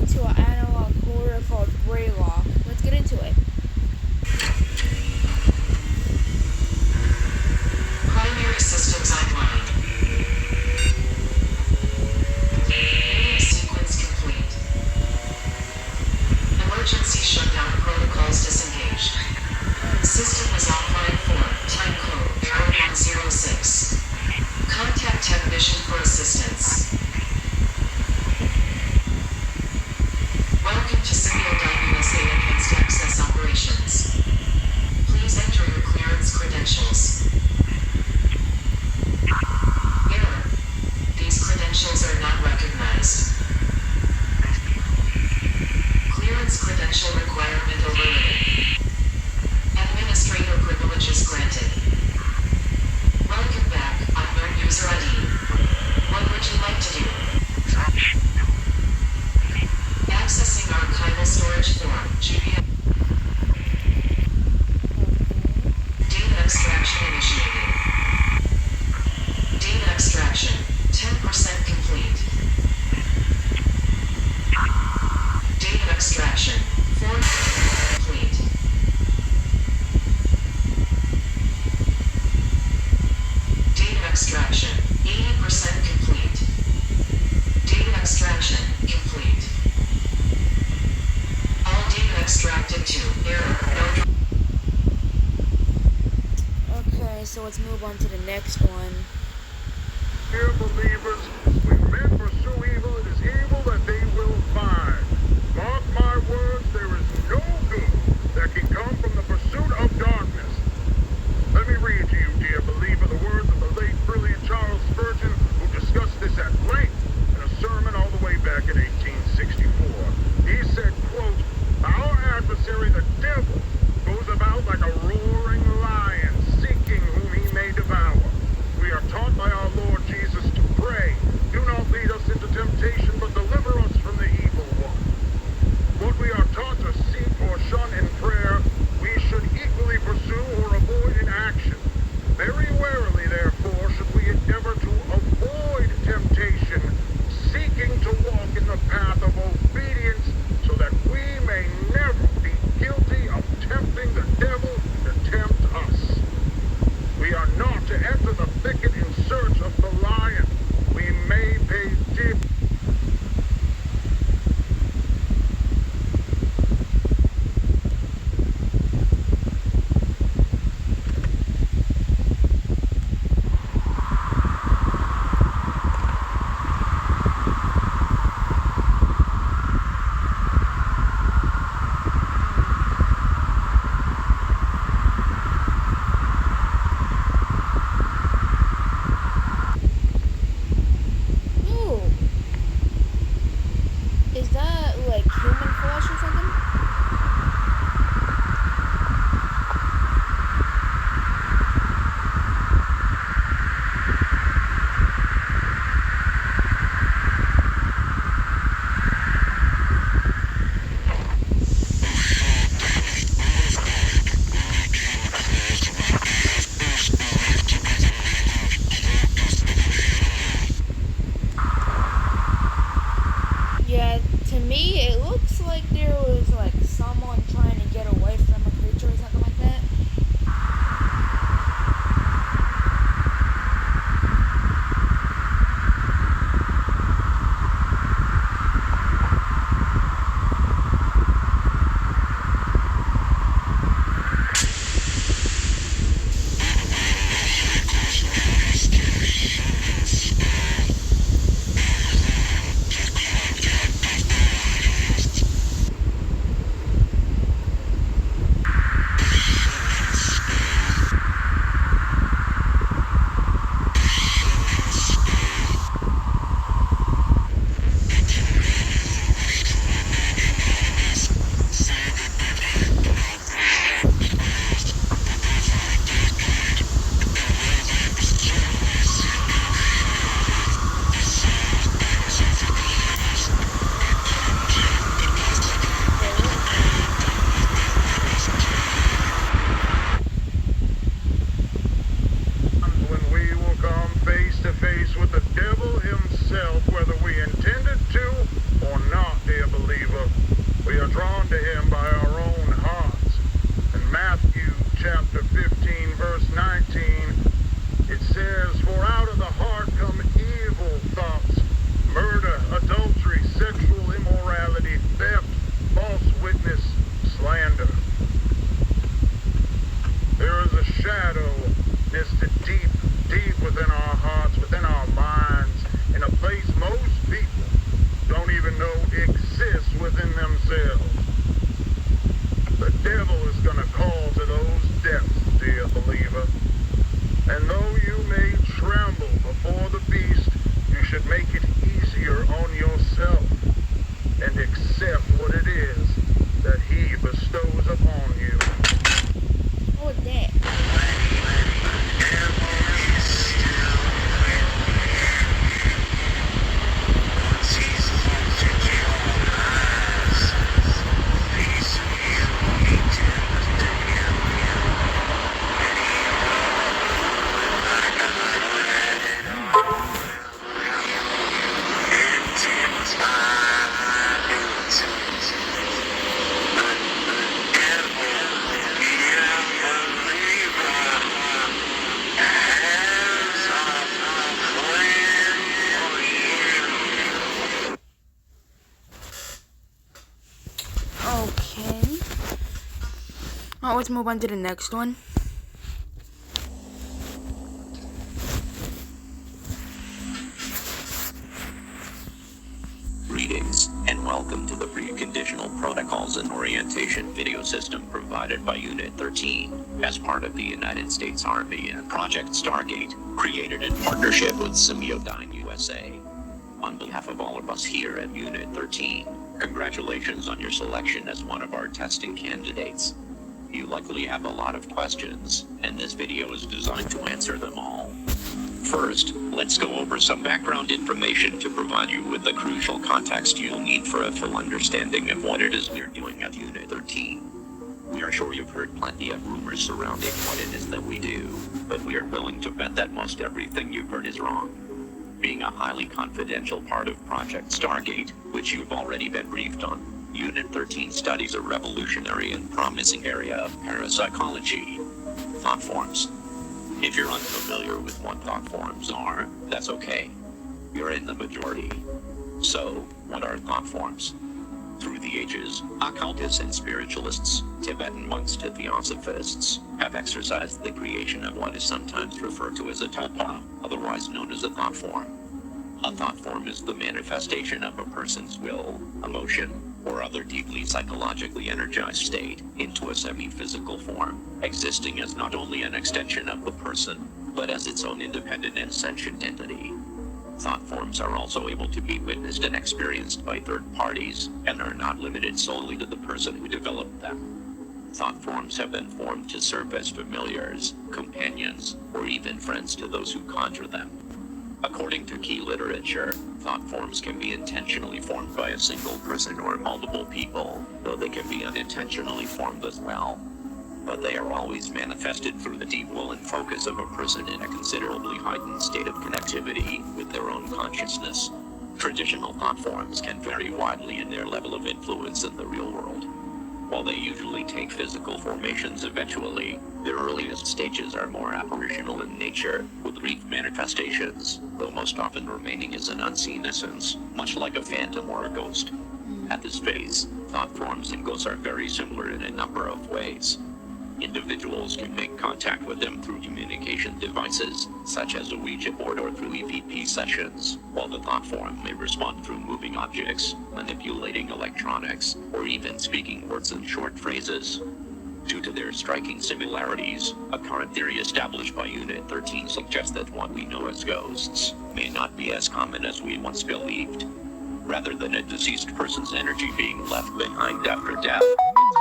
into an analog horror called Greylock. Let's get into it. Primary systems online. Main sequence complete. Emergency shutdown protocols disengaged. System is offline for time code 0106. Contact technician for assistance. Welcome to Signal USA Enhanced Access Operations. Please enter your clearance credentials. Error. These credentials are not recognized. Clearance credential requirement overridden. Administrator privileges granted. Welcome back, unknown user ID. What would you like to do? Accessing archival storage form, GBM. Data extraction initiated. Data extraction, 10% complete. Data extraction, 4% complete. Data extraction, 80% complete. Data extraction, complete. All data extracted to error, no. Okay, so let's move on to the next one. Dear believers, when men pursue evil, it is evil that they will find. Mark my words, there is no good that can come from the pursuit of darkness. Let me read to you, dear believer, the words of the late brilliant Charles Spurgeon, who discussed this at length in a sermon all the way back in 1864. He said, quote, "Our adversary, the devil, goes about like a roaring lion, seeking whom he may devour. We are taught by our Lord Jesus to pray, do not lead us into temptation, but deliver us from the evil one. What we are taught to seek or shun in prayer, we should equally pursue or avoid in action. Very warily, therefore, should we endeavor to avoid temptation, seeking to walk in the path of obedience, so that we may never be guilty of tempting the devil to tempt us. We are not to enter the thicket in search of the lion. We may pay dear." Ooh. Is that like human flesh or something? Yeah, to me it looks like there was like someone trying to get away from a creature or something like that. to him by our own hearts. In Matthew chapter 15, verse 19, it says, "For out of the heart come evil thoughts, murder, adultery, sexual immorality, theft, false witness, slander." There is a shadow nested deep, deep within our hearts, within our minds, in a place most people don't even know exists within themselves. The devil is going to call to those depths, dear believer. And though you may tremble before the beast, you should make it easier on yourself and accept what it is that he bestows upon you. What was that? Okay. Alright, let's move on to the next one. Greetings, and welcome to the Preconditional Protocols and Orientation video system provided by Unit 13, as part of the United States Army and Project Stargate, created in partnership with Semiodyne USA. On behalf of all of us here at Unit 13, congratulations on your selection as one of our testing candidates. You likely have a lot of questions, and this video is designed to answer them all. First, let's go over some background information to provide you with the crucial context you'll need for a full understanding of what it is we're doing at Unit 13. We are sure you've heard plenty of rumors surrounding what it is that we do, but we are willing to bet that most everything you've heard is wrong. Being a highly confidential part of Project Stargate, which you've already been briefed on, Unit 13 studies a revolutionary and promising area of parapsychology, thought forms. If you're unfamiliar with what thought forms are, that's okay. You're in the majority. So, what are thought forms? Through the ages, occultists and spiritualists, Tibetan monks to theosophists, have exercised the creation of what is sometimes referred to as a tulpa, otherwise known as a thought form. A thought form is the manifestation of a person's will, emotion, or other deeply psychologically energized state into a semi-physical form, existing as not only an extension of the person, but as its own independent and sentient entity. Thought forms are also able to be witnessed and experienced by third parties, and are not limited solely to the person who developed them. Thought forms have been formed to serve as familiars, companions, or even friends to those who conjure them. According to key literature, thought forms can be intentionally formed by a single person or multiple people, though they can be unintentionally formed as well. But they are always manifested through the deep will and focus of a person in a considerably heightened state of connectivity with their own consciousness. Traditional thought forms can vary widely in their level of influence in the real world. While they usually take physical formations eventually, their earliest stages are more apparitional in nature, with brief manifestations, though most often remaining as an unseen essence, much like a phantom or a ghost. At this phase, thought forms and ghosts are very similar in a number of ways. Individuals can make contact with them through communication devices, such as a Ouija board or through EVP sessions, while the thought form may respond through moving objects, manipulating electronics, or even speaking words and short phrases. Due to their striking similarities, a current theory established by Unit 13 suggests that what we know as ghosts may not be as common as we once believed. Rather than a deceased person's energy being left behind after death, it's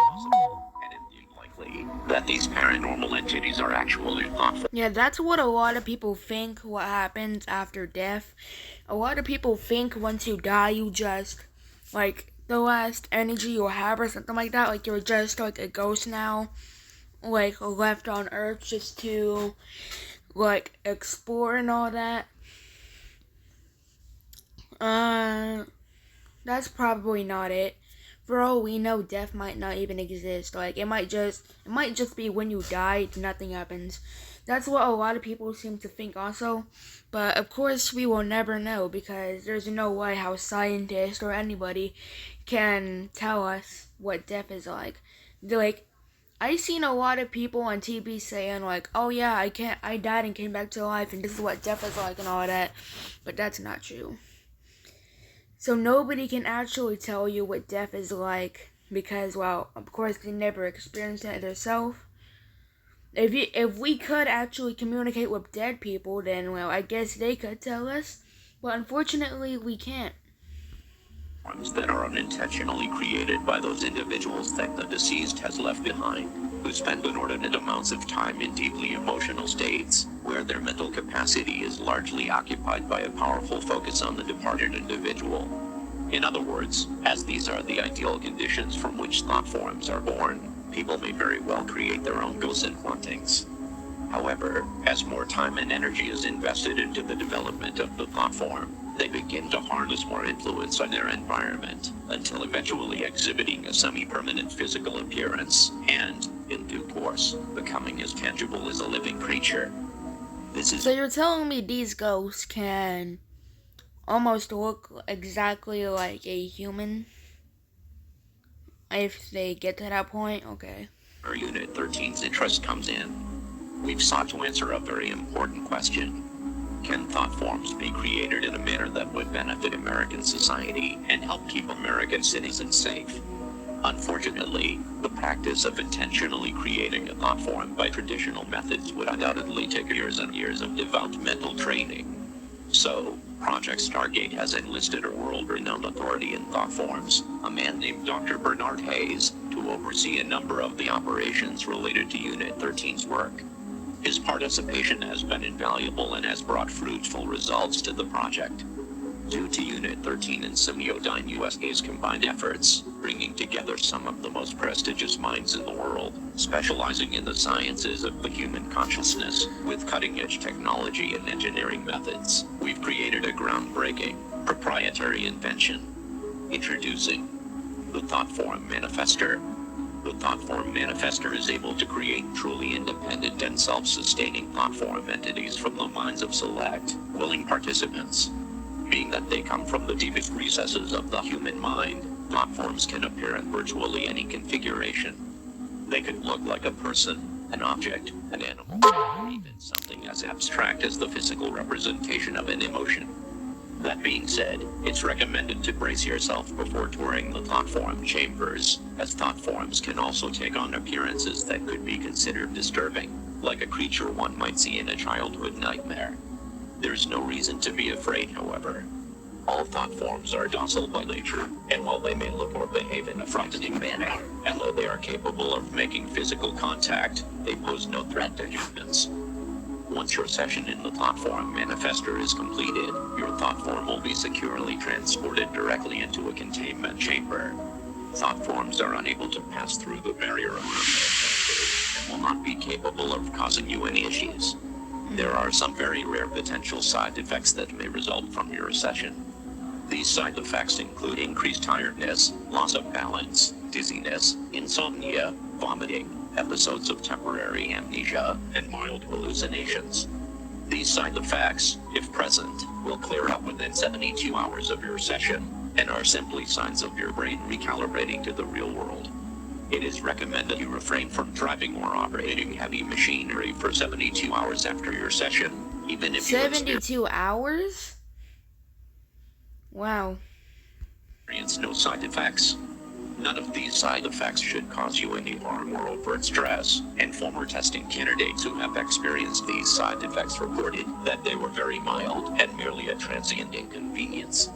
possible, and indeed likely, that these paranormal entities are actually thought forms. Yeah, that's what a lot of people think what happens after death. A lot of people think once you die, you just, like, the last energy you have or something like that, like you're just like a ghost now, like left on Earth just to, like, explore and all that. That's probably not it. for all we know, death might not even exist. Like, it might just be when you die, nothing happens. That's what a lot of people seem to think also. But of course, we will never know because there's no way how scientists or anybody can tell us what death is like. Like, I seen a lot of people on TV saying like, "Oh yeah, I died and came back to life, and this is what death is like and all that," but that's not true. So nobody can actually tell you what death is like because, well, of course they never experienced it themselves. If we could actually communicate with dead people, then, well, I guess they could tell us. But unfortunately, we can't. Forms that are unintentionally created by those individuals that the deceased has left behind, who spend inordinate amounts of time in deeply emotional states, where their mental capacity is largely occupied by a powerful focus on the departed individual. In other words, as these are the ideal conditions from which thought forms are born, people may very well create their own goals and hauntings. However, as more time and energy is invested into the development of the thought form, they begin to harness more influence on their environment, until eventually exhibiting a semi-permanent physical appearance, and, in due course, becoming as tangible as a living creature. This is So you're telling me these ghosts can almost look exactly like a human? If they get to that point, okay. where Unit 13's interest comes in. We've sought to answer a very important question. Can thought forms be created in a manner that would benefit American society and help keep American citizens safe? Unfortunately, the practice of intentionally creating a thought form by traditional methods would undoubtedly take years and years of devout mental training. So, Project Stargate has enlisted a world-renowned authority in thought forms, a man named Dr. Bernard Hayes, to oversee a number of the operations related to Unit 13's work. His participation has been invaluable and has brought fruitful results to the project. Due to Unit 13 and Semiodyne USA's combined efforts, bringing together some of the most prestigious minds in the world, specializing in the sciences of the human consciousness, with cutting-edge technology and engineering methods, we've created a groundbreaking, proprietary invention. Introducing the Thought Form Manifester. The Thought Form Manifester is able to create truly independent and self-sustaining thought form entities from the minds of select, willing participants. Being that they come from the deepest recesses of the human mind, thought forms can appear in virtually any configuration. They could look like a person, an object, an animal, or even something as abstract as the physical representation of an emotion. That being said, it's recommended to brace yourself before touring the thought form chambers, as thought forms can also take on appearances that could be considered disturbing, like a creature one might see in a childhood nightmare. There's no reason to be afraid, however. All thought forms are docile by nature, and while they may look or behave in a frightening manner, and though they are capable of making physical contact, they pose no threat to humans. Once your session in the Thought Form Manifester is completed, your thought form will be securely transported directly into a containment chamber. Thought forms are unable to pass through the barrier of and will not be capable of causing you any issues. There are some very rare potential side effects that may result from your session. These side effects include increased tiredness, loss of balance, dizziness, insomnia, vomiting, episodes of temporary amnesia, and mild hallucinations. These side effects, if present, will clear up within 72 hours of your session, and are simply signs of your brain recalibrating to the real world. It is recommended you refrain from driving or operating heavy machinery for 72 hours after your session, even if you 72 hours? Wow. experience no side effects. None of these side effects should cause you any harm or overt stress, and former testing candidates who have experienced these side effects reported that they were very mild and merely a transient inconvenience.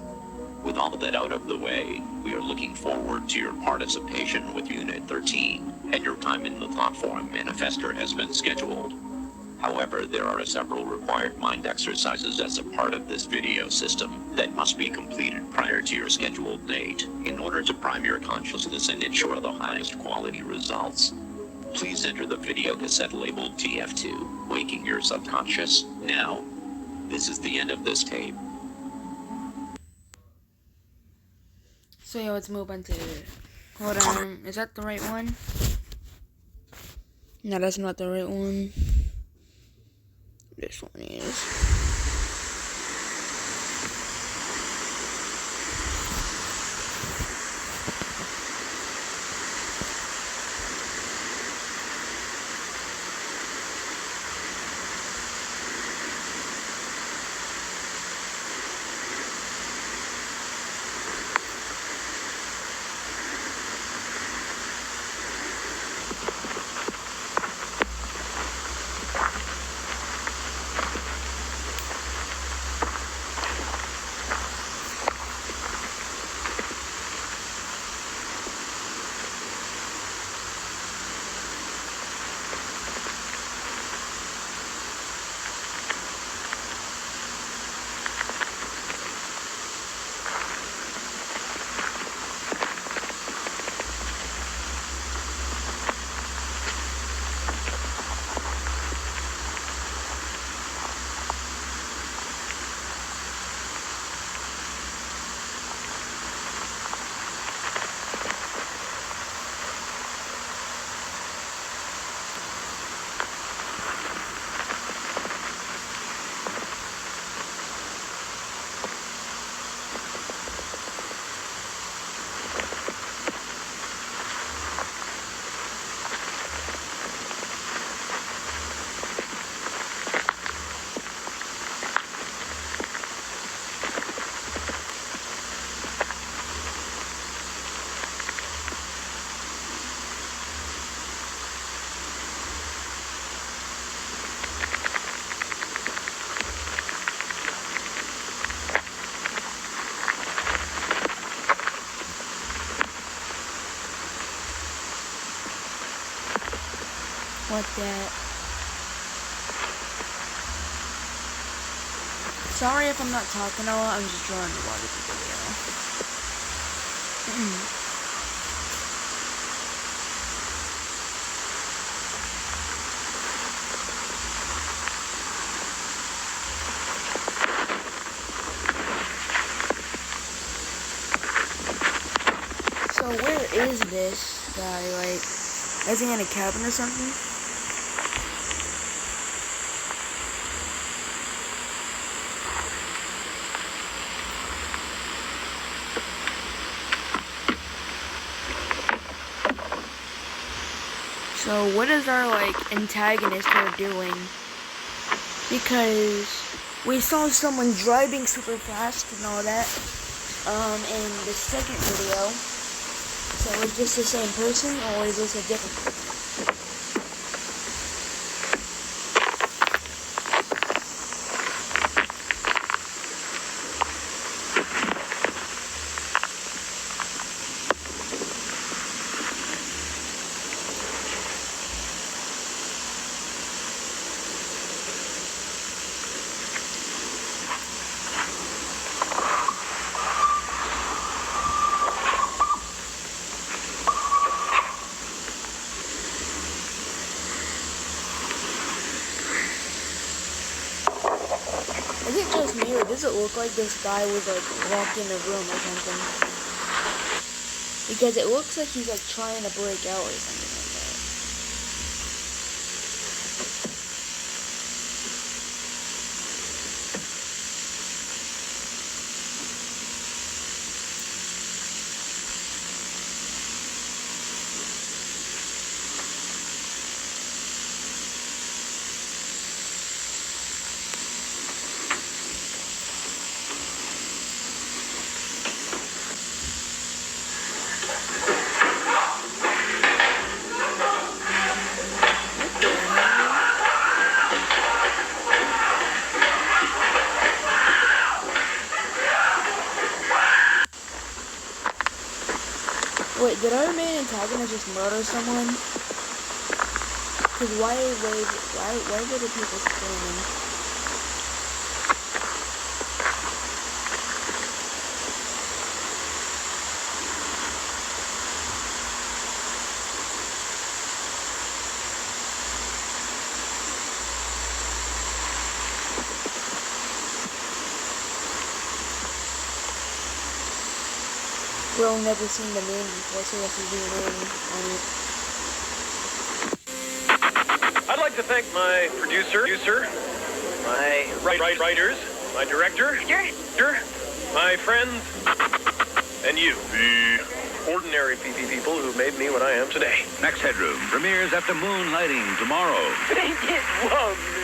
With all of that out of the way, we are looking forward to your participation with Unit 13, and your time in the Thought Form Manifester has been scheduled. However, there are several required mind exercises as a part of this video system that must be completed prior to your scheduled date in order to prime your consciousness and ensure the highest quality results. Please enter the video cassette labeled TF2, Waking Your Subconscious, now. This is the end of this tape. So yeah, let's move on to Hold on, is that the right one? No, that's not the right one. This one is. What that? Sorry if I'm not talking a lot, I'm just drawing a lot of the video. So where is this guy? Like, is he in a cabin or something? So what is our like antagonist here doing? Because we saw someone driving super fast and all that in the second video. So is this the same person or is this a different person? Is it just me, or does it look like this guy was like locked in a room or something? Because it looks like he's like trying to break out or something like that. Wait, did our main antagonist just murder someone? Cause why were the people screaming? We'll never seen the name before, so that's his name on it. I'd like to thank my producer, my writers, my director, my friends, and you, the ordinary people who made me what I am today. Max Headroom premieres after moonlighting tomorrow. They did love me.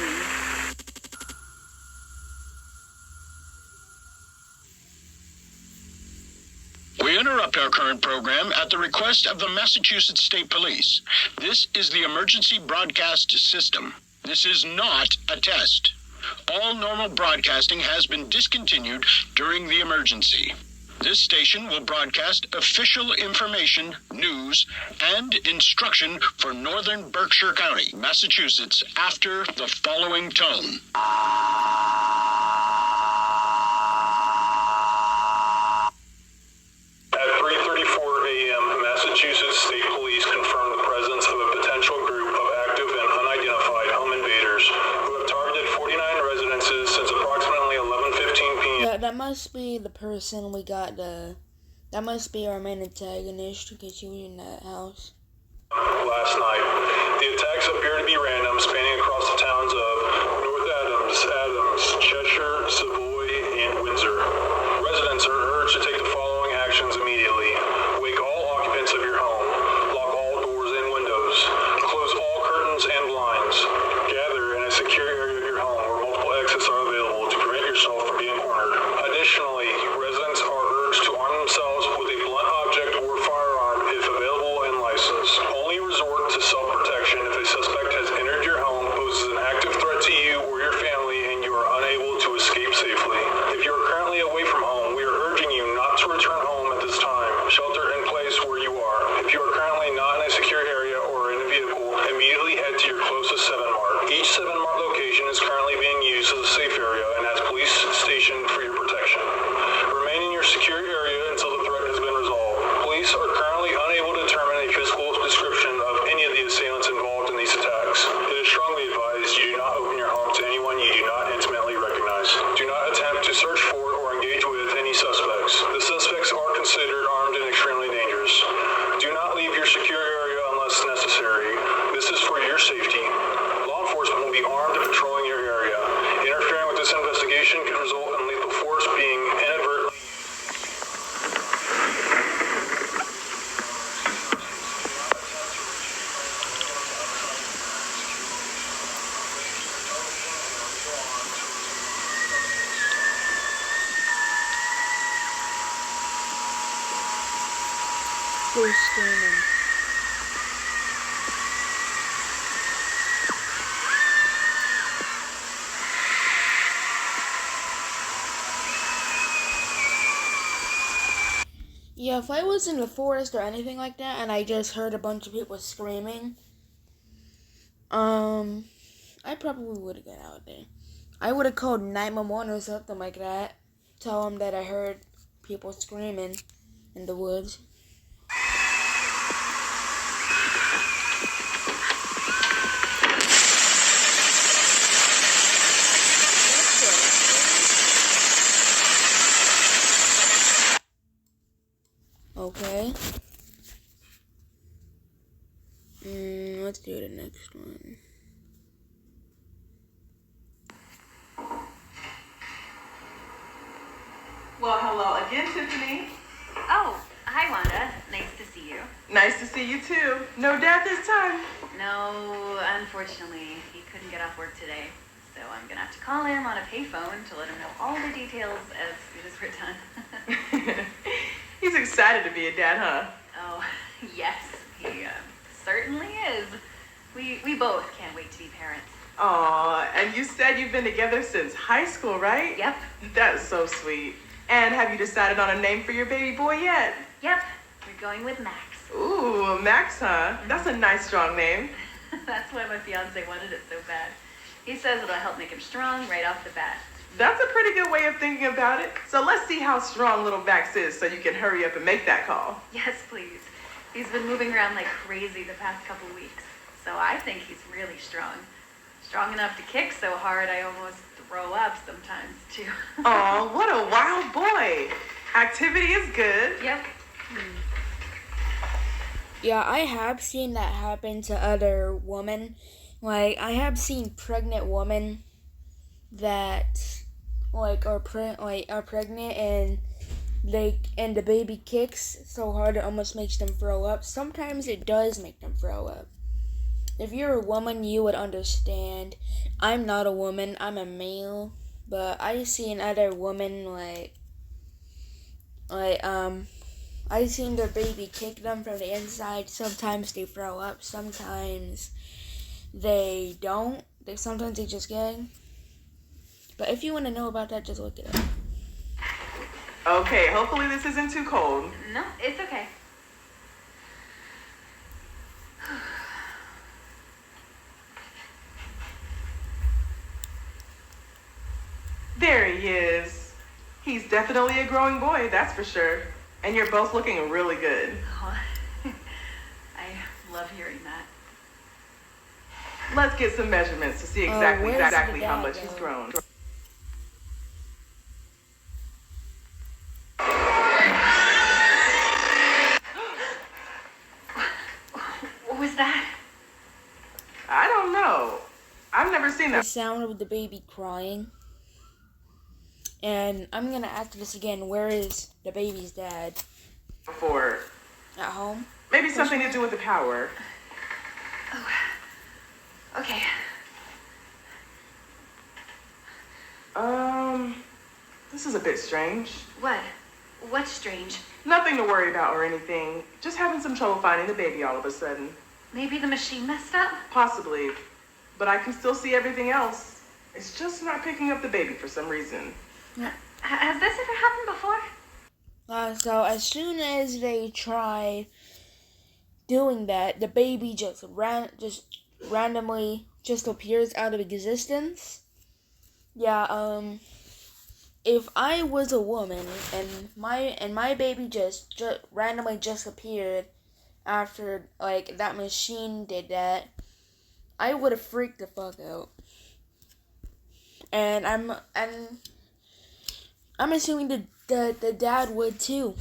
We interrupt our current program at the request of the Massachusetts State Police. This is the emergency broadcast system. This is not a test. All normal broadcasting has been discontinued during the emergency. This station will broadcast official information, news, and instruction for Northern Berkshire County, Massachusetts, after the following tone. At 3:34 a.m., Massachusetts State Police confirmed the presence of a potential group of active and unidentified home invaders who have targeted 49 residences since approximately 11:15 p.m. Yeah, that must be the person we got that must be our main antagonist because she was in that house. last night. The attacks appear to be random, spanning across the towns of North Adams, Cheshire, Savoy, and Windsor. Residents are urged to take the following actions immediately. Wake all occupants of your home. Lock all doors and windows. Close all curtains and blinds. Gather in a secure area of your home where multiple exits are available to prevent yourself from being cornered. Additionally, residents are urged to arm themselves with a blunt object or firearm if available and licensed. Only resort to self-protection if a suspect has entered your home, poses an active threat to you or your family, and you are unable to escape safely. If you are currently away from home, we are urging you not to return home at this time. Shelter in place where you are. If you are currently not in a secure area or in a vehicle, immediately head to your closest 7-Mart. Each 7-Mart location is currently being used as a safe area and has police stationed for your protection. Remain in your secure area until the threat has been resolved. Police are currently unable to determine a physical description of any of the assailants involved in these attacks. It is strongly advised you do not open your home to anyone you do not intimately recognize. Do not attempt to search for or engage with any suspects. The suspects are considered armed and extremely dangerous. Do not leave your secure area unless necessary. This is for your safety. Law enforcement will be armed and patrolling your area. Interfering with this investigation could result in lethal force being inadvertently. Who's screaming? Yeah, if I was in the forest or anything like that and I just heard a bunch of people screaming, I probably would have got out there. I would have called 911 or something like that. Tell them that I heard people screaming in the woods. Okay. Let's do the next one. Well, hello again, Tiffany. Oh, hi Wanda. Nice to see you. Nice to see you too. No dad this time. No, unfortunately, he couldn't get off work today. So I'm gonna have to call him on a payphone to let him know all the details as soon as we're done. He's excited to be a dad, huh? Oh, yes, he certainly is. We both can't wait to be parents. Aw, and you said you've been together since high school, right? Yep. That's so sweet. And have you decided on a name for your baby boy yet? Yep, we're going with Max. Ooh, Max, huh? That's a nice, strong name. That's why my fiance wanted it so bad. He says it'll help make him strong right off the bat. That's a pretty good way of thinking about it. So let's see how strong little Max is so you can hurry up and make that call. Yes, please. He's been moving around like crazy the past couple weeks. So I think he's really strong. Strong enough to kick so hard I almost throw up sometimes, too. Aw, what a wild boy. Activity is good. Yep. Yeah, I have seen that happen to other women. Like, I have seen pregnant women that are pregnant, and the baby kicks so hard it almost makes them throw up. Sometimes it does make them throw up. If you're a woman, you would understand. I'm not a woman, I'm a male, but I seen other women I seen their baby kick them from the inside. Sometimes they throw up, sometimes they don't. Sometimes they just gag. But if you want to know about that, just look it up. Okay, hopefully this isn't too cold. No, it's okay. There he is. He's definitely a growing boy, that's for sure. And you're both looking really good. Oh, I love hearing that. Let's get some measurements to see where's exactly the how dad, much he's though? grown. What was that? I don't know. I've never seen The that sound of the baby crying. And I'm gonna ask this again. Where is the baby's dad? before. At home? Maybe something to do with the power. Oh, okay. This is a bit strange. What? What's strange? Nothing to worry about or anything. Just having some trouble finding the baby all of a sudden. Maybe the machine messed up? Possibly. But I can still see everything else. It's just not picking up the baby for some reason. Has this ever happened before? So as soon as they try doing that, the baby just randomly just appears out of existence. Yeah, if I was a woman and my baby just randomly just appeared after that machine did that, I would have freaked the fuck out. And I'm assuming the dad would too.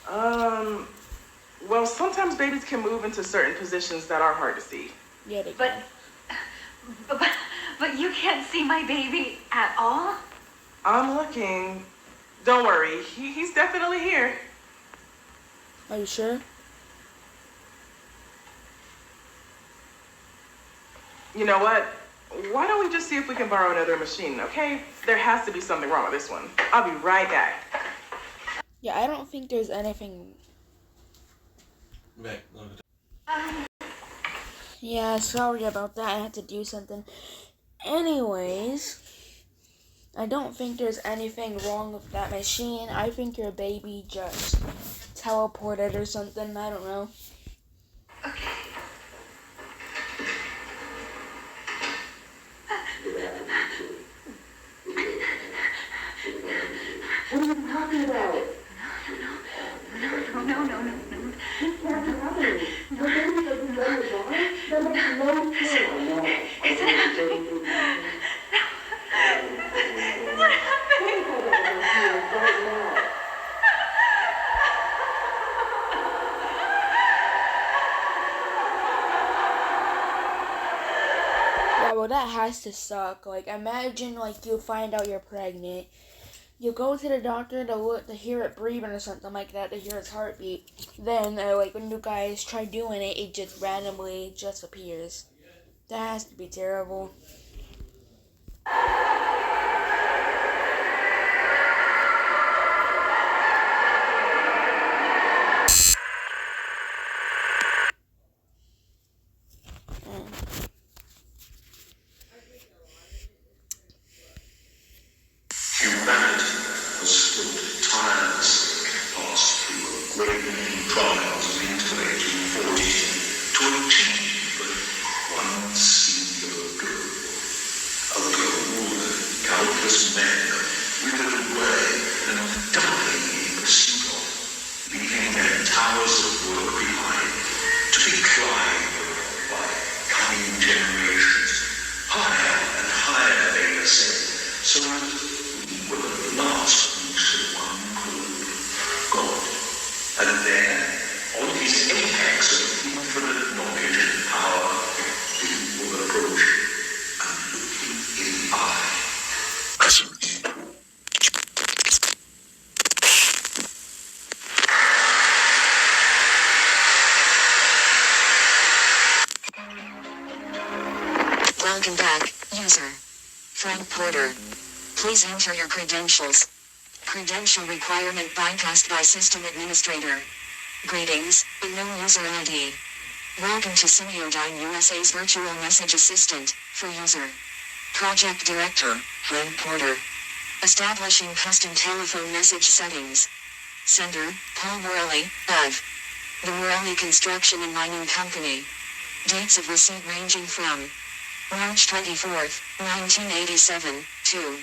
Well, sometimes babies can move into certain positions that are hard to see. Yeah, they But can. but you can't see my baby at all? I'm looking. Don't worry, he's definitely here. Are you sure? You know what? Why don't we just see if we can borrow another machine, okay? There has to be something wrong with this one. I'll be right back. Yeah, I don't think there's anything. Yeah, sorry about that. I had to do something. Anyways, I don't think there's anything wrong with that machine. I think your baby just teleported or something. I don't know. Okay. What are you talking about? No. Is it happening? What happened? Yeah, well, that has to suck. Imagine, you find out you're pregnant. You go to the doctor to hear it breathing or something like that, to hear its heartbeat. Then, when you guys try doing it, it just randomly just appears. That has to be terrible. Humanity has stood tirelessly passed through a great many trials of intellect and fortitude to achieve one singular goal. A goal that countless men withered away and dying in pursuit of, leaving their towers of work behind, to be climbed by coming generations, higher and higher they ascend, so that will at last reach the one called God, Welcome back, user. Frank Porter. Please enter your credentials. Credential requirement bypassed by system administrator. Greetings, unknown user ID. Welcome to Semiodyne USA's virtual message assistant, for user. Project Director, Frank Porter. Establishing custom telephone message settings. Sender, Paul Worley, of the Worley Construction and Mining Company. Dates of receipt ranging from March 24th, 1987, to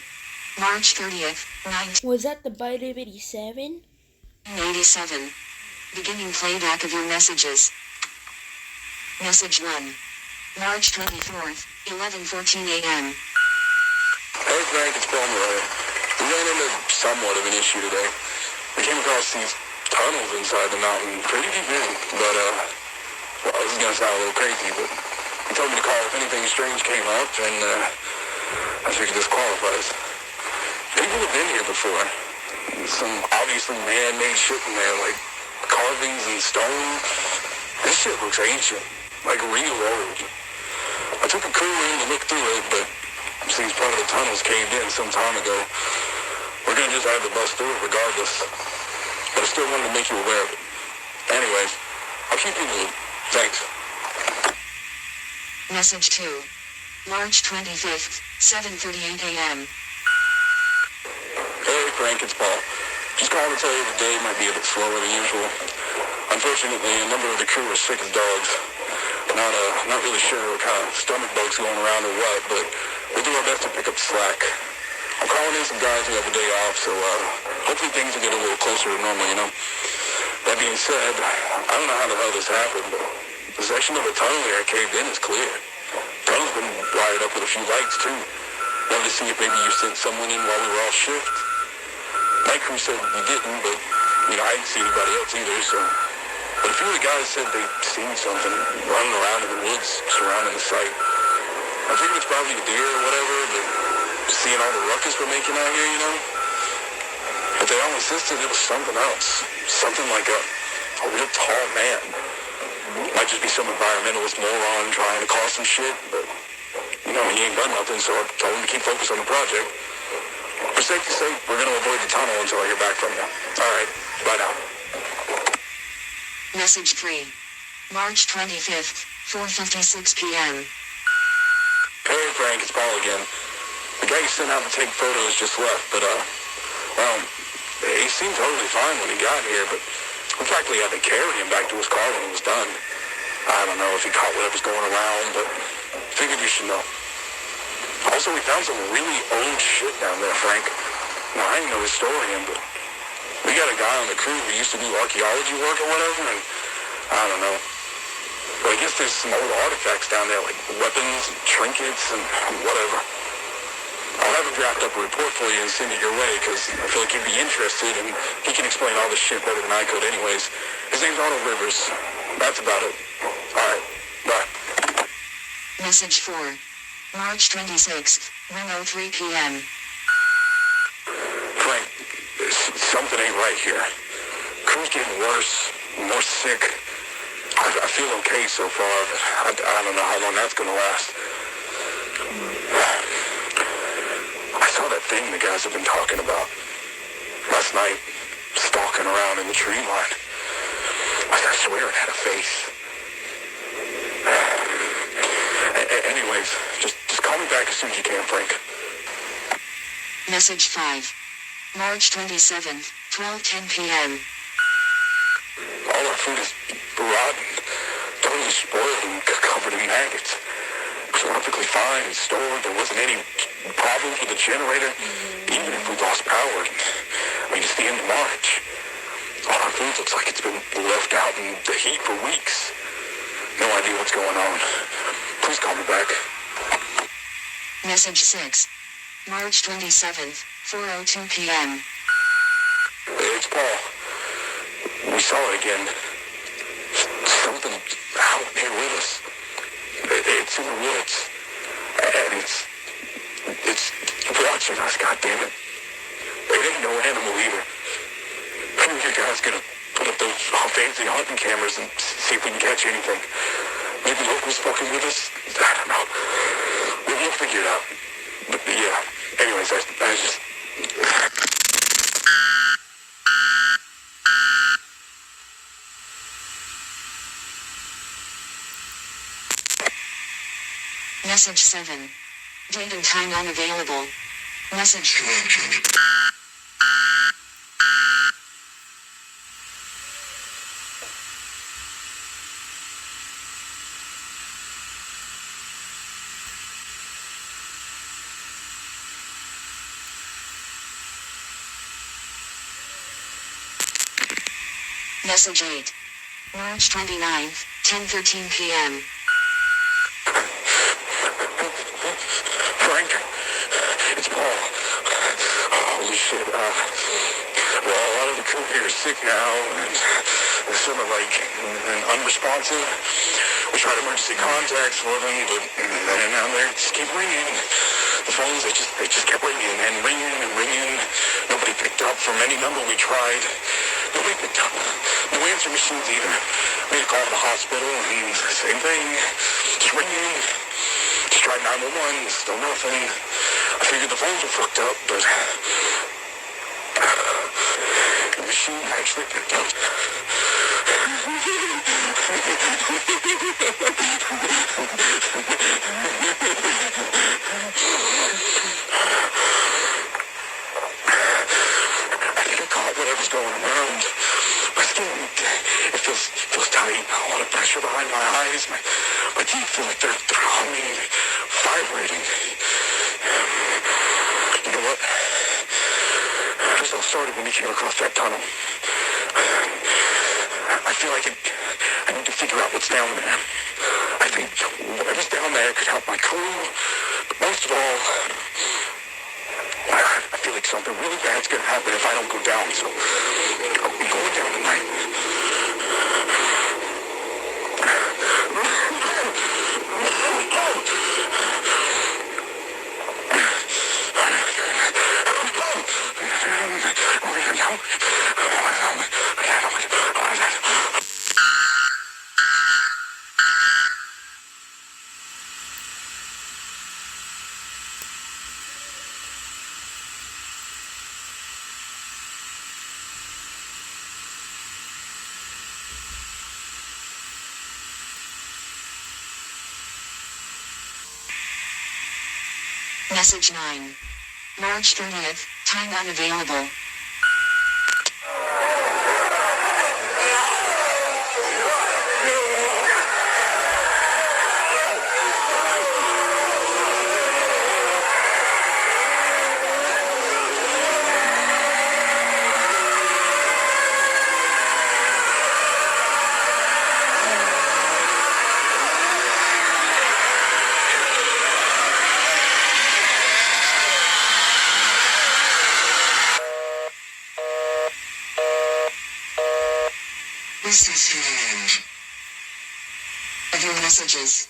March 30th, Was that the Bite of 87? 1987. Beginning playback of your messages. Message 1. March 24th, 11:14 a.m. Hey Frank, it's Paul Murray. We ran into somewhat of an issue today. We came across these tunnels inside the mountain, pretty deep in, but well, this is gonna sound a little crazy, but he told me to call if anything strange came up, and I figured this qualifies. People have been here before. Some obviously man-made shit in there, like carvings and stone. This shit looks ancient, like real old. I took a crew in to look through it, but since part of the tunnels caved in some time ago, we're gonna just have to bust through it regardless. But I still wanted to make you aware of it. Anyways, I'll keep you in the loop. Thanks. Message 2. March 25th, 7:38 a.m. Hey Frank, it's Paul. Just calling to tell you the day might be a bit slower than usual. Unfortunately, a number of the crew are sick as dogs. Not really sure what kind of stomach bugs going around or what, but we'll do our best to pick up the slack. I'm calling in some guys who have a day off, so hopefully things will get a little closer to normal, you know? That being said, I don't know how the hell this happened, but the section of the tunnel here caved in is clear. The tunnel's been wired up with a few lights, too. Wanted to see if maybe you sent someone in while we were all shift. Night crew said you didn't, but, I didn't see anybody else either, so... But a few of the guys said they'd seen something running around in the woods surrounding the site. I think it's probably a deer or whatever, but seeing all the ruckus we're making out here, But they all insisted it was something else. Something like a real tall man. Might just be some environmentalist moron trying to cause some shit, but, he ain't done nothing, so I told him to keep focused on the project. For safety's sake, we're going to avoid the tunnel until I hear back from you. All right, bye now. Message 3. March 25th, 4:56 p.m. Hey Frank, it's Paul again. The guy you sent out to take photos just left, but he seemed totally fine when he got here, but we practically had to carry him back to his car when he was done. I don't know if he caught whatever's going around, but figured you should know. Also, we found some really old shit down there, Frank. Now, I ain't no historian, but we got a guy on the crew who used to do archaeology work or whatever, and I don't know. But I guess there's some old artifacts down there, like weapons, and trinkets, and whatever. I'll have him draft up a report for you and send it your way, because I feel like you'd be interested, and he can explain all this shit better than I could anyways. His name's Arnold Rivers. That's about it. All right, bye. Message 4. March 26th, 1:03 p.m. Frank, something ain't right here. Crew's getting worse, more sick. I feel okay so far, but I don't know how long that's gonna last. I saw that thing the guys have been talking about last night, stalking around in the tree line. I swear it had a face. Anyways, just call me back as soon as you can, Frank. Message 5. March 27th, 12:10 p.m. All our food is rotten, totally spoiled and covered in maggots. It was perfectly fine and stored. There wasn't any problems with the generator, even if we lost power. It's the end of March. All our food looks like it's been left out in the heat for weeks. No idea what's going on. Please call me back. Message 6. March 27th, 4:02 p.m. It's Paul. We saw it again. Something out here with us. It's in the woods. And it's watching us, goddammit. It ain't no animal either. Who are you guys gonna put up those fancy hunting cameras and see if we can catch anything? Maybe locals fucking with us? I don't know. We'll We'll figure it out. But yeah. Anyways, I just. Message 7. Date and time unavailable. Message. Message 8. March 29th, 10:13 p.m. Frank, it's Paul. Holy shit, well, a lot of the crew here is sick now, and they're sort of like unresponsive. We tried emergency contacts for them, but now they just keep ringing. The phones, they just kept ringing and ringing and ringing. Nobody picked up from any number we tried. Nobody picked up. No answer machines either. We had to call the hospital, and same thing. Just ringing. Just tried 911, still nothing. I figured the phones were fucked up, but the machine actually picked up. I think I caught whatever's going around. My skin, it feels tight. A lot of pressure behind my eyes. My teeth feel like they're humming, vibrating. You know what? This all started when we came across that tunnel. I feel like I need to figure out what's down there. I think whatever's down there could help my crew. But most of all, I feel like something really bad's gonna happen if I don't go down. So I'm going down tonight. Message 9. March 30th, time unavailable. This is the end of your messages.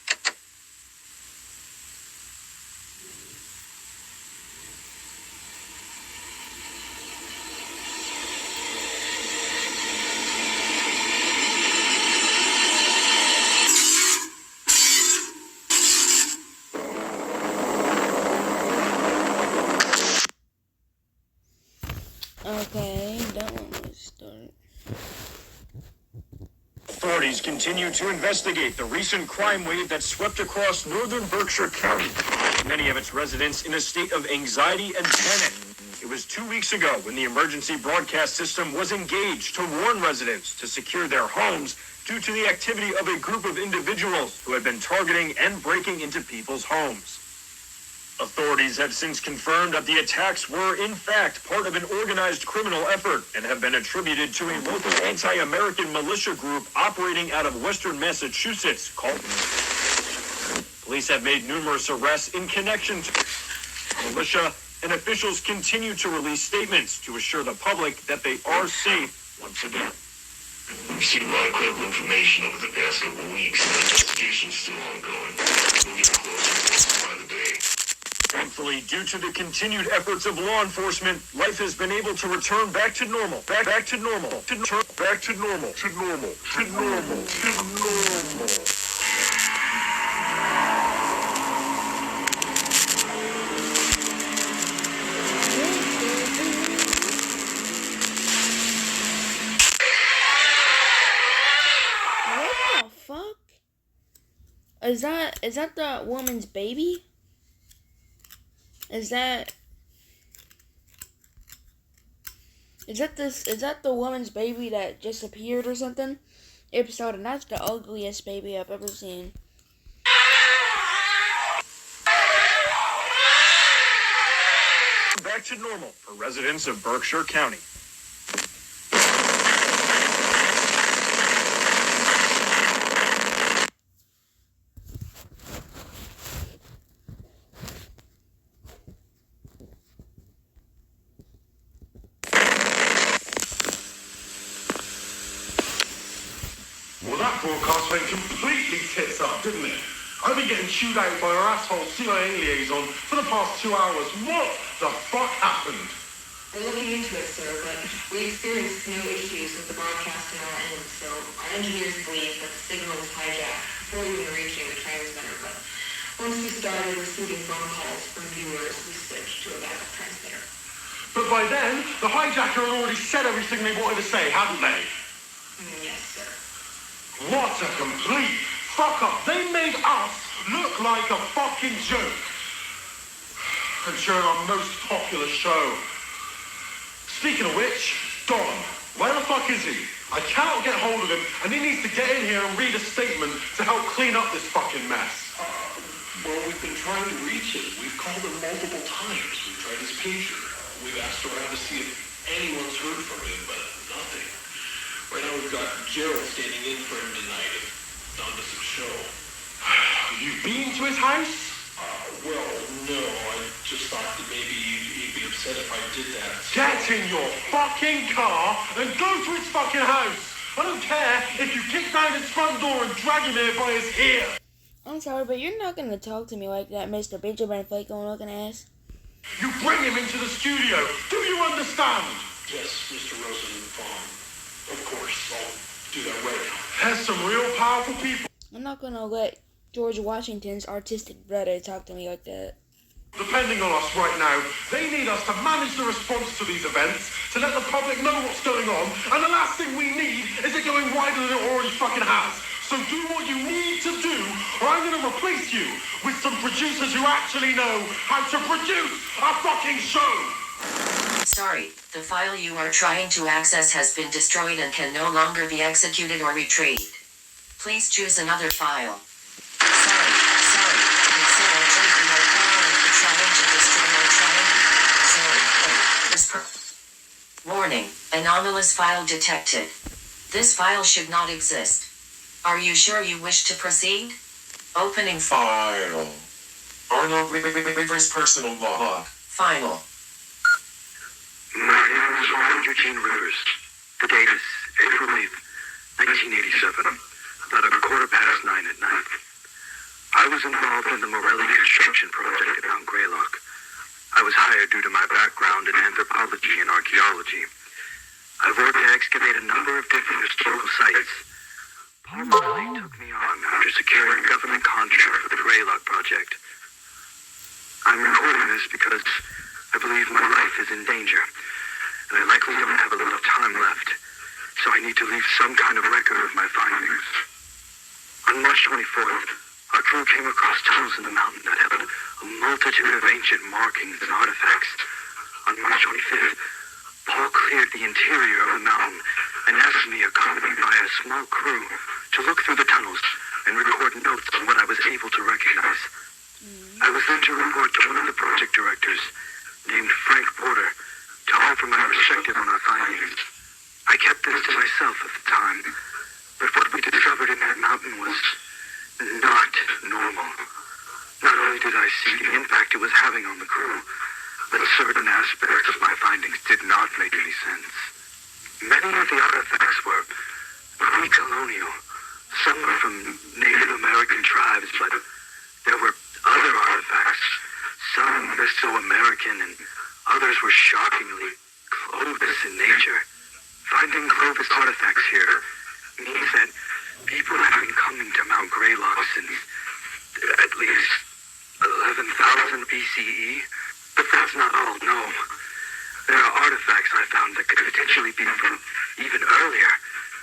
Okay, that one was start. Authorities continue to investigate the recent crime wave that swept across northern Berkshire County, many of its residents in a state of anxiety and panic. It was 2 weeks ago when the emergency broadcast system was engaged to warn residents to secure their homes due to the activity of a group of individuals who had been targeting and breaking into people's homes. Authorities have since confirmed that the attacks were, in fact, part of an organized criminal effort and have been attributed to a local anti-American militia group operating out of western Massachusetts called. Police have made numerous arrests in connection to the militia, and officials continue to release statements to assure the public that they are safe once again. We've seen a lot of credible information over the past couple of weeks, and the investigation's still ongoing. We'll get closer by the day. Thankfully, due to the continued efforts of law enforcement, life has been able to return back to normal. Back to normal. Back to normal. To normal. To normal. To normal. Is that the woman's baby? Is that the woman's baby that just appeared or something? Episode, and that's the ugliest baby I've ever seen. Back to normal for residents of Berkshire County. Well, that broadcast went completely tits up, didn't it? I've been getting chewed out by our asshole CIA liaison for the past 2 hours. What the fuck happened? We're looking into it, sir, but we experienced no issues with the broadcast on our end, so our engineers believe that the signal was hijacked before even reaching the transmitter, but once we started receiving phone calls from viewers, we switched to a backup transmitter. But by then, the hijacker had already said everything they wanted to say, hadn't they? Yes, sir. What a complete fuck up. They made us look like a fucking joke. And during our most popular show. Speaking of which, Don, where the fuck is he? I cannot get hold of him, and he needs to get in here and read a statement to help clean up this fucking mess. Well, we've been trying to reach him. We've called him multiple times. We've tried his pager. We've asked around to see if anyone's heard from him, but nothing. Right now we've got Gerald standing in for him tonight and on to some show. You've been to his house? Well, no. I just thought that maybe he'd be upset if I did that. Get in your fucking car and go to his fucking house. I don't care if you kick down his front door and drag him here by his ear. I'm sorry, but you're not gonna talk to me like that, Mr. Benjamin Flake-on looking ass. You bring him into the studio. Do you understand? Yes, Mr. Rosenbaum. Of course, I'll do that right now. There's some real powerful people. I'm not gonna let George Washington's artistic brother talk to me like that. Depending on us right now, they need us to manage the response to these events, to let the public know what's going on, and the last thing we need is it going wider than it already fucking has. So do what you need to do, or I'm gonna replace you with some producers who actually know how to produce a fucking show! Sorry, the file you are trying to access has been destroyed and can no longer be executed or retrieved. Please choose another file. Sorry, it said I chose my file and you're trying to destroy my trying. Sorry, Warning, anomalous file detected. This file should not exist. Are you sure you wish to proceed? Opening File. Arnold Rivers personal log. Final. My name is Arnold Eugene Rivers. The date is April 8th, 1987, about 9:15 at night. I was involved in the Morelli construction project at Mount Greylock. I was hired due to my background in anthropology and archaeology. I worked to excavate a number of different historical sites. Paul Morelli took me on after securing a government contract for the Greylock project. I'm recording this because I believe my life is in danger, and I likely don't have a lot of time left, so I need to leave some kind of record of my findings. On March 24th, our crew came across tunnels in the mountain that held a multitude of ancient markings and artifacts. On March 25th, Paul cleared the interior of the mountain and asked me, accompanied by a small crew, to look through the tunnels and record notes on what I was able to recognize. I was then to report to one of the project directors, named Frank Porter, to offer my perspective on our findings. I kept this to myself at the time, but what we discovered in that mountain was not normal. Not only did I see the impact it was having on the crew, but certain aspects of my findings did not make any sense. Many of the artifacts were pre-colonial. Some were from Native American tribes, but there were other artifacts, some Mesoamerican, and others were shockingly Clovis in nature. Finding Clovis artifacts here means that people have been coming to Mount Greylock since at least 11,000 BCE. But that's not all, no. There are artifacts I found that could potentially be from even earlier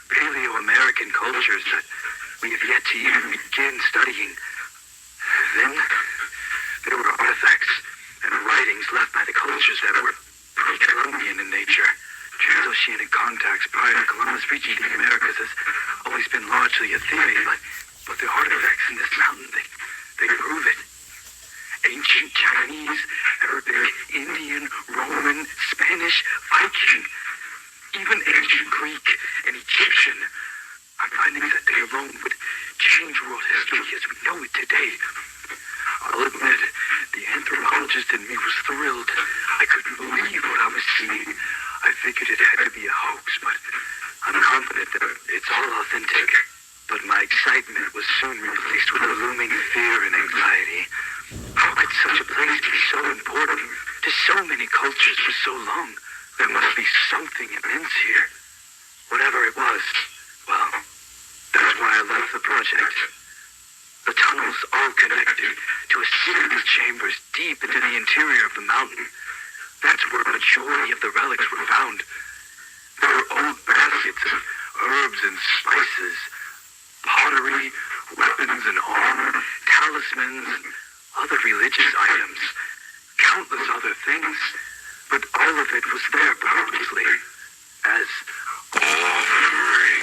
Paleo-American cultures that we have yet to even begin studying. Then, there were artifacts and writings left by the cultures that were pre-Columbian in nature. Transoceanic contacts prior to Columbus reaching the Americas has always been largely a theory, but the artifacts in this mountain, they prove it. Ancient Chinese, Arabic, Indian, Roman, Spanish, Viking, even ancient Greek and Egyptian are findings that they alone would change world history as we know it today. I'll admit, the anthropologist in me was thrilled. I couldn't believe what I was seeing. I figured it had to be a hoax, but I'm confident that it's all authentic. But my excitement was soon replaced with a looming fear and anxiety. How could such a place be so important to so many cultures for so long? There must be something immense here. Whatever it was, well, that's why I left the project. The tunnels all connected to a series of chambers deep into the interior of the mountain. That's where a majority of the relics were found. There were old baskets of herbs and spices, pottery, weapons and armor, talismans, and other religious items, countless other things, but all of it was there purposely as offerings.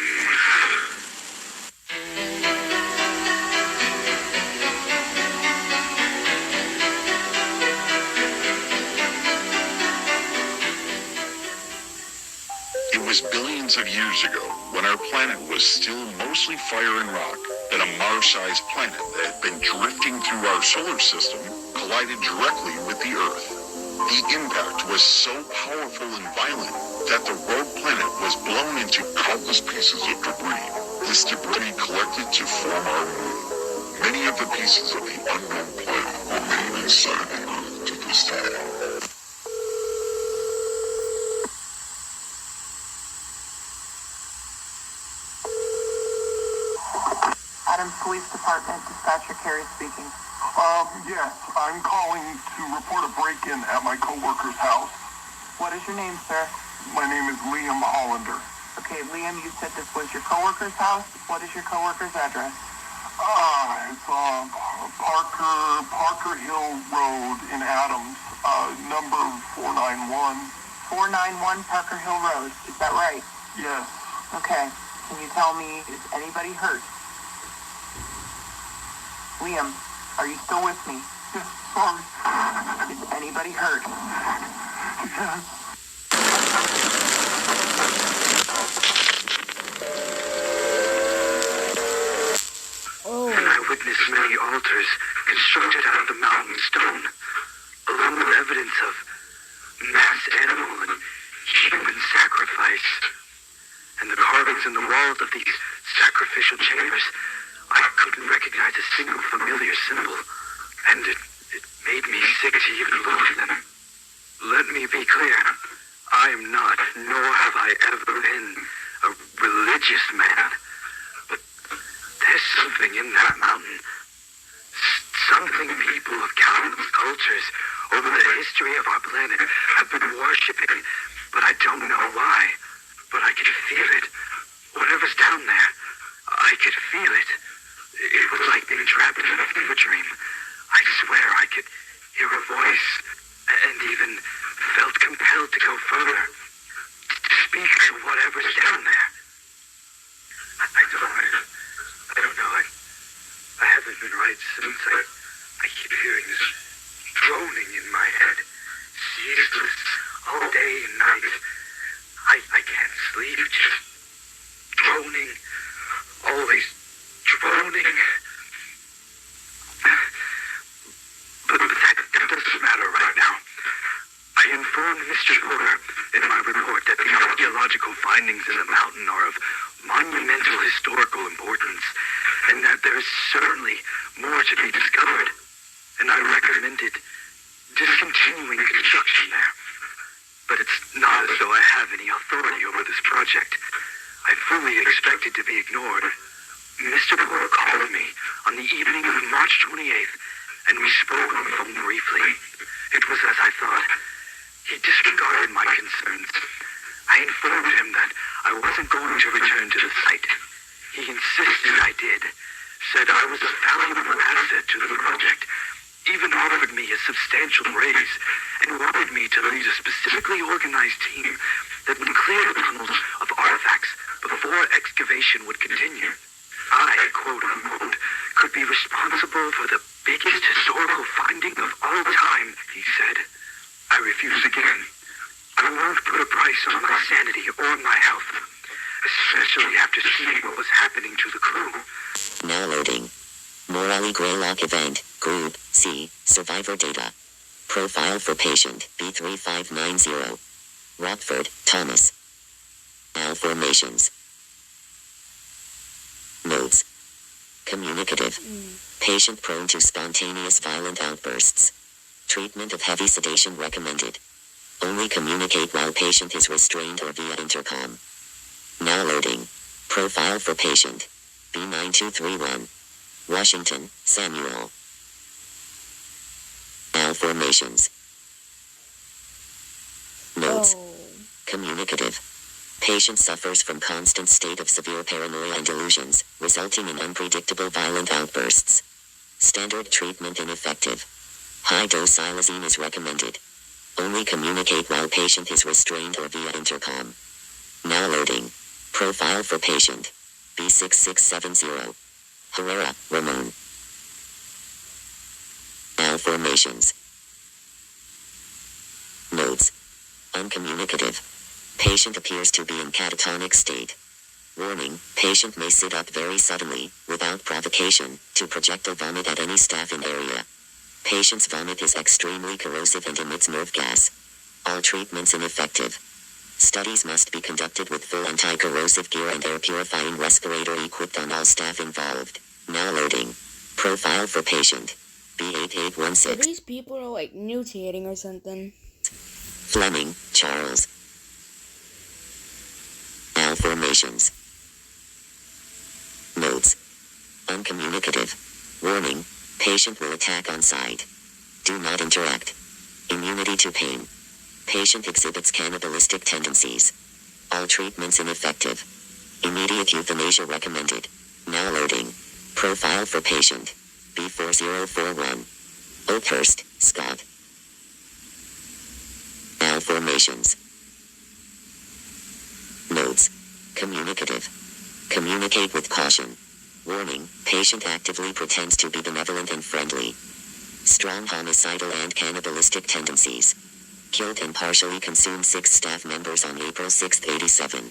It was billions of years ago, when our planet was still mostly fire and rock, that a Mars-sized planet that had been drifting through our solar system collided directly with the Earth. The impact was so powerful and violent that the rogue planet was blown into countless pieces of debris. This debris collected to form our moon. Many of the pieces of the unknown planet remain inside the Earth to this day. Adams Police Department, Dispatcher Carey speaking. Yes, I'm calling to report a break-in at my coworker's house. What is your name, sir? My name is Liam Hollander. Okay, Liam, you said this was your coworker's house. What is your coworker's address? It's Parker Hill Road in Adams, number 491. 491 Parker Hill Road, is that right? Yes. Okay, can you tell me, is anybody hurt? Liam, are you still with me? Yes, sorry. Is anybody hurt? Yes. And I witnessed many altars constructed out of the mountain stone, along with evidence of mass animal and human sacrifice. And the carvings in the walls of these sacrificial chambers, I couldn't recognize a single familiar symbol, and it made me sick to even look at them. Let me be clear, I am not, nor have I ever been, a religious man, but there's something in that mountain, something people of countless cultures over the history of our planet have been worshipping, but I don't know why, but I could feel it. Whatever's down there, I could feel it. It was like being trapped in a fever dream. I swear I could hear a voice and even felt compelled to go further, to speak to whatever's down there. I don't know. I haven't been right since. I keep hearing this droning in my head, ceaseless, all day and night. I can't sleep, just droning, always droning. But that doesn't matter right now. I informed Mr. Porter in my report that the archaeological findings in the mountain are of monumental historical importance, and that there is certainly more to be discovered. And I recommended discontinuing construction there. But it's not as though I have any authority over this project. I fully expected to be ignored. Mr. Porter called me on the evening of March 28th, and we spoke on the phone briefly. It was as I thought. He disregarded my concerns. I informed him that I wasn't going to return to the site. He insisted I did, said I was a valuable asset to the project, even offered me a substantial raise, and wanted me to lead a specifically organized team that would clear the tunnels of artifacts before excavation would continue. I, quote unquote, could be responsible for the biggest historical finding of all time, he said. I refused again. I won't put a price on my sanity or my health, especially after seeing what was happening to the crew. Now loading. Morale Greylock event, Group C, Survivor data. Profile for patient B3590. Rockford, Thomas. Malformations. Notes. Communicative. Patient prone to spontaneous violent outbursts. Treatment of heavy sedation recommended. Only communicate while patient is restrained or via intercom. Now loading. Profile for patient B9231. Washington, Samuel. Malformations. Notes. Communicative. Patient suffers from constant state of severe paranoia and delusions, resulting in unpredictable violent outbursts. Standard treatment ineffective. High-dose xylazine is recommended. Only communicate while patient is restrained or via intercom. Now loading. Profile for patient B6670. Herrera, Ramon. Malformations. Notes. Uncommunicative. Patient appears to be in catatonic state. Warning, patient may sit up very suddenly, without provocation, to projectile vomit at any staff in area. Patient's vomit is extremely corrosive and emits nerve gas. All treatments ineffective. Studies must be conducted with full anti-corrosive gear and air purifying respirator equipped on all staff involved. Now loading. Profile for patient B8816. So these people are like mutating or something. Fleming, Charles. Malformations. Notes. Uncommunicative. Warning, patient will attack on sight. Do not interact. Immunity to pain. Patient exhibits cannibalistic tendencies. All treatments ineffective. Immediate euthanasia recommended. Now loading. Profile for patient B4041. Oakhurst, Scott. Malformations. Notes. Communicative. Communicate with caution. Warning, patient actively pretends to be benevolent and friendly. Strong homicidal and cannibalistic tendencies. Killed and partially consumed 6 staff members on April 6, 87.